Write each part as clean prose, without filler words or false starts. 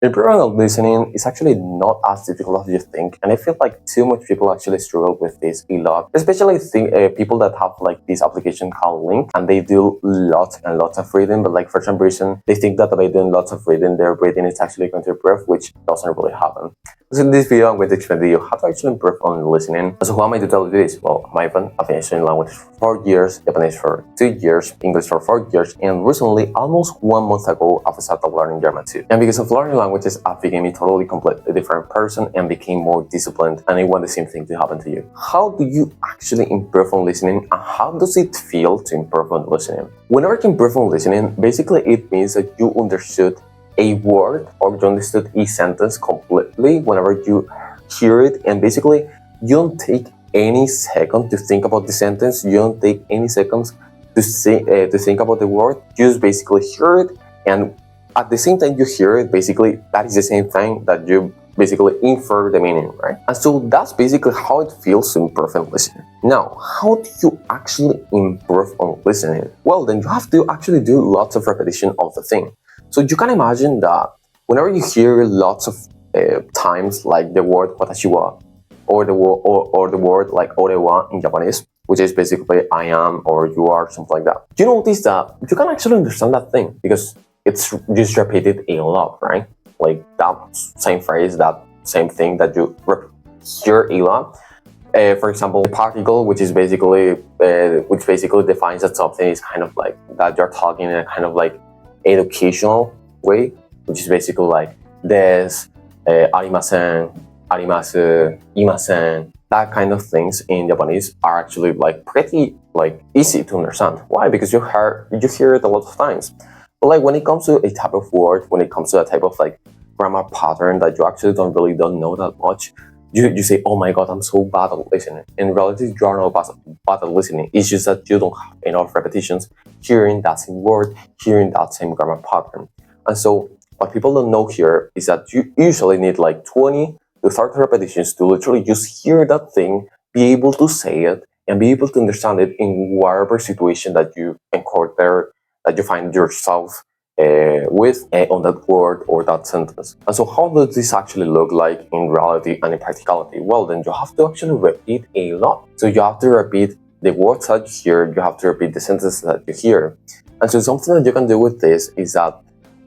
Improving on listening is actually not as difficult as you think, and I feel like too much people actually struggle with this a lot. Especially people that have like this application called Link, and they do lots and lots of reading, but like for some reason they think that by doing lots of reading, their reading is actually going to improve, which doesn't really happen. So in this video, I'm going to explain to you how to actually improve on listening. So who am I to tell you this? Well, I'm Ivan. I've been studying language for 4 years, Japanese for 2 years, English for 4 years, and recently, almost 1 month ago, I've started learning German too. And because of learning languages, I became a totally completely different person and became more disciplined, and I want the same thing to happen to you. How do you actually improve on listening, and how does it feel to improve on listening? Whenever you improve on listening, basically it means that you understood a word or you understood a sentence completely whenever you hear it, and basically you don't take any second to think about the sentence, you don't take any seconds to think about the word, you just basically hear it, and at the same time you hear it, basically that is the same thing that you basically infer the meaning, right? And so that's basically how it feels to improve on listening. Now, how do you actually improve on listening? Well, then you have to actually do lots of repetition of the thing. So you can imagine that whenever you hear lots of times like the word watashi wa, or the word like orewa in Japanese, which is basically I am or you are, something like that, you notice that you can actually understand that thing because it's just repeated a lot, right? Like that same phrase, that same thing that you hear a lot. For example, the particle, which basically defines that something is kind of like that you're talking in a kind of like educational way, which is basically like des, arimasen, arimasu, imasen. That kind of things in Japanese are actually like pretty like easy to understand. Why? Because you hear it a lot of times. But like when it comes to a type of word, when it comes to a type of like grammar pattern that you actually don't know that much, you say, oh my god, I'm so bad at listening. In reality, you are not bad at listening. It's just that you don't have enough repetitions hearing that same word, hearing that same grammar pattern. And so what people don't know here is that you usually need like 20 to 30 repetitions to literally just hear that thing, be able to say it, and be able to understand it in whatever situation that you encounter, that you find yourself with on that word or that sentence. And so how does this actually look like in reality and in practicality? Well, then you have to actually repeat a lot. So you have to repeat the words that you hear, you have to repeat the sentences that you hear. And so something that you can do with this is that,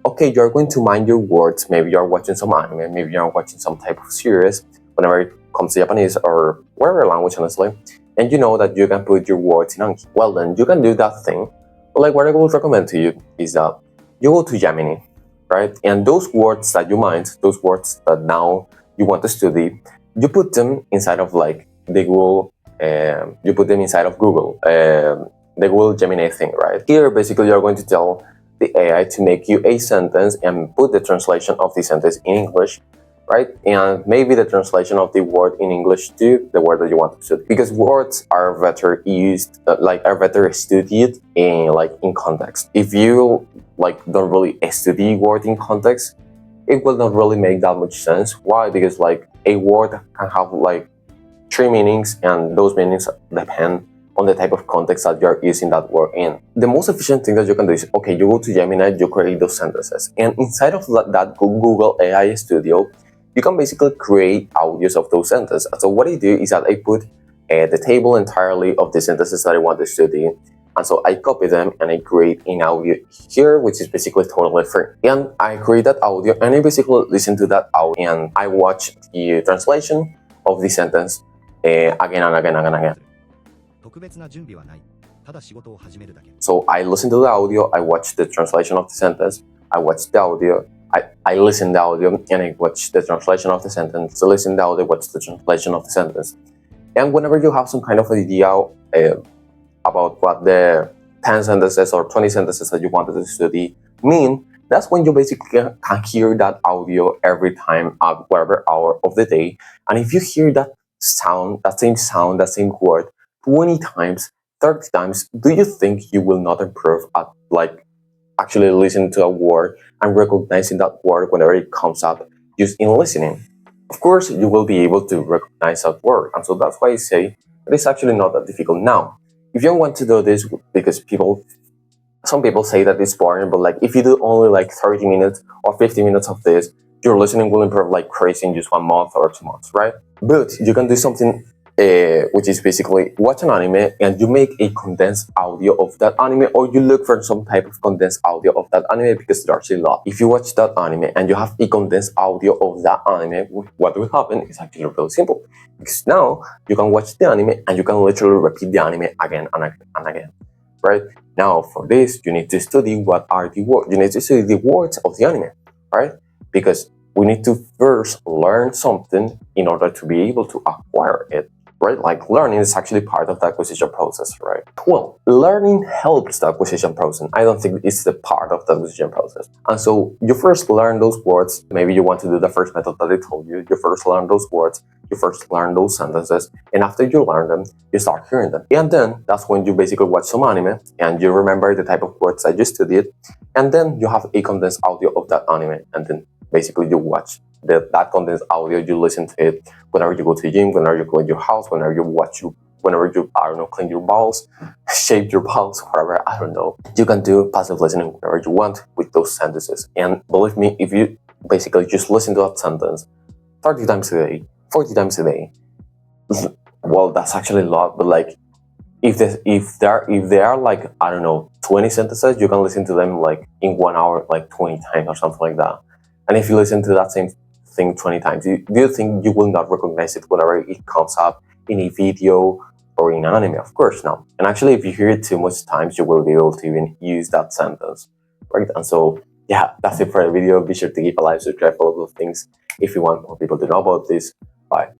okay, you're going to mind your words, maybe you're watching some anime, maybe you're watching some type of series, whenever it comes to Japanese or whatever language, honestly, and you know that you can put your words in Anki. Well, then you can do that thing. But like what I would recommend to you is that you go to Gemini, right? And those words that you mind, those words that now you want to study, you put them inside of like the Google, you put them inside of Google, the Google Gemini thing, right? Here, basically, you're going to tell the AI to make you a sentence and put the translation of the sentence in English, right? And maybe the translation of the word in English to the word that you want to study. Because words are better used, are better studied in context. If you like don't really study word in context, it will not really make that much sense. Why? Because like a word can have like 3 meanings, and those meanings depend on the type of context that you're using that word in. The most efficient thing that you can do is, okay, you go to Gemini, you create those sentences, and inside of that Google AI Studio, you can basically create audios of those sentences. So what I do is that I put the table entirely of the sentences that I want to study, and so I copy them and I create an audio here, which is basically totally free. And I create that audio and I basically listen to that audio and I watch the translation of the sentence again and again and again. So I listen to the audio, I watch the translation of the sentence, I watch the audio, I listen the audio and I watch the translation of the sentence, so listen the audio, watch the translation of the sentence. And whenever you have some kind of idea about what the 10 sentences or 20 sentences that you wanted to study mean, that's when you basically can hear that audio every time at whatever hour of the day. And if you hear that same word 20 times, 30 times, do you think you will not improve at like actually listening to a word and recognizing that word whenever it comes up just in listening? Of course, you will be able to recognize that word. And so that's why I say it's actually not that difficult. Now, if you want to do this, because some people say that it's boring, but like if you do only like 30 minutes or 50 minutes of this, your listening will improve like crazy in just 1 month or 2 months, right? But you can do something which is basically watch an anime and you make a condensed audio of that anime, or you look for some type of condensed audio of that anime, because there's a lot. If you watch that anime and you have a condensed audio of that anime, what will happen is actually really simple, because now you can watch the anime and you can literally repeat the anime again and again and again, right? Now for this, you need to study what are the words. You need to study the words of the anime, right? Because we need to first learn something in order to be able to acquire it, right? Like learning is actually part of the acquisition process, right? Well, learning helps the acquisition process. I don't think it's the part of the acquisition process. And so you first learn those words. Maybe you want to do the first method that I told you. You first learn those words. You first learn those sentences. And after you learn them, you start hearing them. And then that's when you basically watch some anime and you remember the type of words that you studied. And then you have a condensed audio of that anime. And then basically you watch that condensed audio, you listen to it whenever you go to the gym, whenever you clean your house, whenever you I don't know, clean your balls, shave your balls, whatever, I don't know. You can do passive listening whenever you want with those sentences. And believe me, if you basically just listen to that sentence 30 times a day, 40 times a day, well, that's actually a lot, but like if there are like, I don't know, 20 sentences, you can listen to them like in 1 hour, like 20 times or something like that. And if you listen to that same thing 20 times, do you think you will not recognize it whenever it comes up in a video or in an anime? Of course not. And actually, if you hear it too much times, you will be able to even use that sentence, right? And so, yeah, that's it for the video. Be sure to give a like, subscribe, all of those things if you want more people to know about this. Bye.